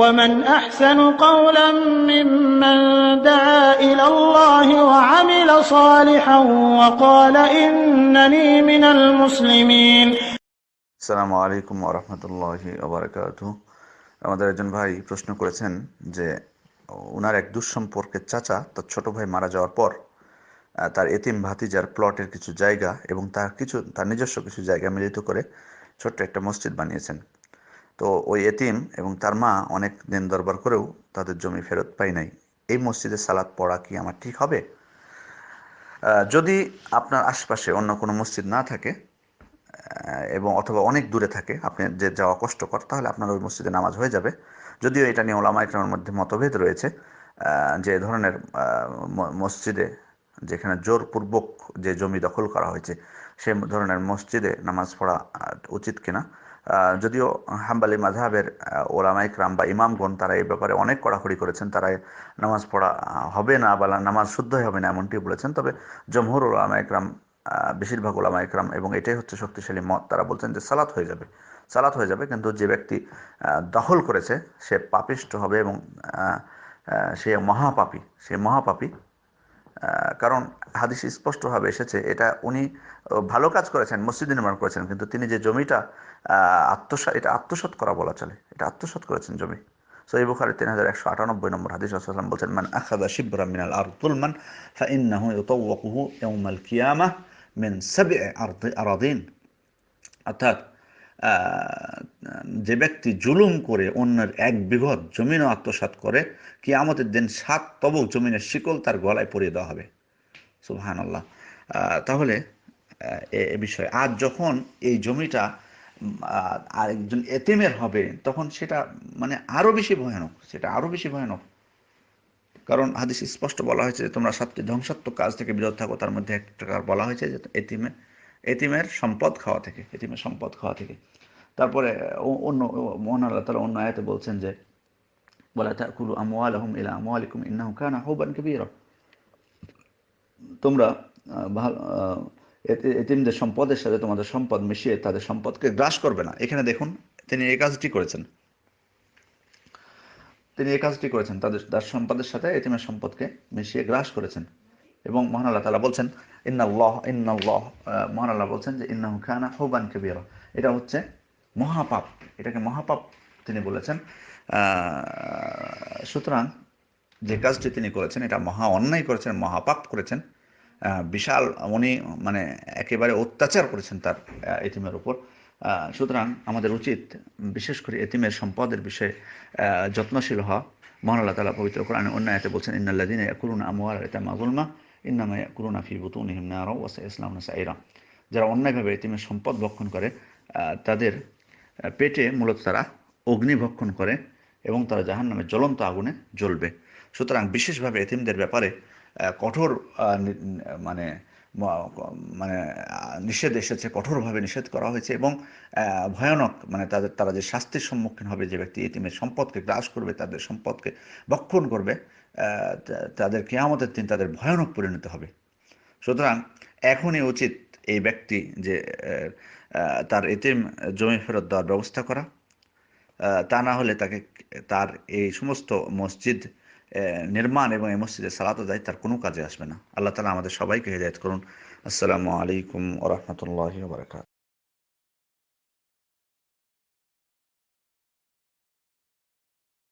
ومن أحسن قولا ممن دعا إلى الله وعمل صالحا وقال إنني من المسلمين. আসসালামু আলাইকুম ওয়া রাহমাতুল্লাহি ওয়া বারাকাতুহু। আমাদের একজন ভাই প্রশ্ন করেছেন যে ওনার এক দুঃসম্পর্কের চাচা তার ছোট ভাই মারা যাওয়ার পর তার এতিম ভাতিজার প্লটের কিছু জায়গা এবং তার নিজস্ব কিছু জায়গা মিলিত করে ছোট্ট একটা মসজিদ বানিয়েছেন। তো ওই এতিম এবং তার মা অনেক দিন দরবার করেও তাদের জমি ফেরত পায় নাই। এই মসজিদে সালাত পড়া কি আমার ঠিক হবে? যদি আপনার আশপাশে অন্য কোনো মসজিদ না থাকে এবং অথবা অনেক দূরে থাকে, আপনি যে যাওয়া কষ্টকর, তাহলে আপনার ওই মসজিদে নামাজ হয়ে যাবে। যদিও এটা নিয়ে ওলামা ইকরামের মধ্যে মতভেদ রয়েছে যে ধরনের মসজিদে যেখানে জোরপূর্বক যে জমি দখল করা হয়েছে সে ধরনের মসজিদে নামাজ পড়া উচিত কিনা। যদিও হাম্বলি মাযহাবের ওলামা ইকরাম বা ইমামগণ তারা এই ব্যাপারে অনেক কড়াকড়ি করেছেন, তারা নামাজ পড়া হবে না বা নামাজ শুদ্ধই হবে না এমনটি বলেছেন। তবে জমহুর ওলামা ইকরাম, বেশিরভাগ ওলামা ইকরাম, এবং এটাই হচ্ছে শক্তিশালী মত, তারা বলছেন যে সালাত হয়ে যাবে, সালাত হয়ে যাবে। কিন্তু যে ব্যক্তি দখল করেছে সে পাপিষ্ঠ হবে এবং সে মহাপাপী, কারণ হাদিসে স্পষ্টভাবে এসেছে এটা উনি ভালো কাজ করেছেন, মসজিদ নির্মাণ করেছেন, কিন্তু তিনি যে জমিটা আত্মসাৎ করা বলা চলে, এটা আত্মসাৎ করেছেন জমি। সহিহ বুখারী 3198 নম্বর হাদিস, রাসূলুল্লাহ সাল্লাল্লাহু আলাইহি ওয়াসাল্লাম বলছেন, মান আখাযা শিবরাম মিনাল আরদ যুলমান ফাইন্নাহু ইউতাওয়াকুহু ইয়াওমাল কিয়ামাহ মিন সাব'i আরাদিন। অর্থাৎ যে ব্যক্তি জুলুম করে অন্যের এক বিঘত জমিনও আত্মসাৎ করে, কিয়ামতের দিন 7 তবক জমিনের শিকল তার গলায় পরিয়ে দেওয়া হবে। সুবহানাল্লাহ। তাহলে এ বিষয় আজ যখন এই জমিটা আরেকজন এতিমের হবে, তখন সেটা মানে আরো বেশি ভয়ানক, কারণ হাদিস স্পষ্ট বলা হয়েছে যে তোমরা 7টি ধ্বংসাত্মক কাজ থেকে বিরত থাকো। তার মধ্যে একটা বলা হয়েছে যে এতিমের সম্পদ খাওয়া থেকে। তারপরে অন্য মহান আল্লাহ তাআলা অন্য আয়াতে বলছেন যে ওয়ালা তাকুলু আমওয়ালাহুম ইলা আমওয়ালিকুম ইন্নাহু কানা হুবান কাবীরা। তোমরা এতিমদের সম্পদের সাথে তোমাদের সম্পদ মিশিয়ে তাদের সম্পদকে গ্রাস করবে না। এখানে দেখুন তিনি এই কাজটি করেছেন, তার সম্পদের সাথে এতিমের সম্পদকে মিশিয়ে গ্রাস করেছেন। এবং মহান আল্লাহ তাআলা বলছেন মহান আল্লাহ বলছেন যে ইন্নাহু কানা হুবান কাবীরা, এটা হচ্ছে মহাপাপ, এটাকে মহাপাপ তিনি বলেছেন। সুতরাং যে কাজটি তিনি করেছেন এটা মহা অন্যায় করেছেন, মহাপাপ করেছেন, বিশাল, উনি মানে একেবারে অত্যাচার করেছেন তার এতিমের উপর। সুতরাং আমাদের উচিত বিশেষ করে এতিমের সম্পদের বিষয়ে যত্নশীল হওয়া। মহান আল্লাহ তাআলা পবিত্র কোরআনে অন্য আয়াতে বলছেন, ইন্নাল্লাযীনা ইয়াকুলুনা আমওয়ালাল ইয়াতামা যুলমা ইন্নামা ইয়াকুলুনা ফি বুতুনিহিম নারা ওয়া সায়াসলাউনা সাইরা। যারা অন্যায়ভাবে এতিমের সম্পদ ভক্ষণ করে তাদের পেটে মূলত তারা অগ্নি ভক্ষণ করে এবং তারা জাহান্নামের জ্বলন্ত আগুনে জ্বলবে। সুতরাং বিশেষভাবে এতিমদের ব্যাপারে কঠোর মানে মানে নিষেধ এসেছে, কঠোরভাবে নিষেধ করা হয়েছে এবং ভয়ানক, মানে তারা যে শাস্তির সম্মুখীন হবে, যে ব্যক্তি এতিমের সম্পদকে গ্রাস করবে, তাদের সম্পদকে ভক্ষণ করবে, তাদের কিয়ামতের দিন তাদের ভয়ানক পরিণতি হবে। সুতরাং এখনই উচিত এই ব্যক্তি যে তার এতিম জমি ফেরত দেওয়ার ব্যবস্থা করা। তা না হলে তার এই সমস্ত মসজিদ নির্মাণ এবং এই মসজিদে সালাত আদায় তার কোনো কাজে আসবে না। আল্লাহ তাআলা আমাদের সবাইকে হেদায়েত করুন। আসসালামু আলাইকুম ওয়া রাহমাতুল্লাহি ওয়া বারাকাতুহু।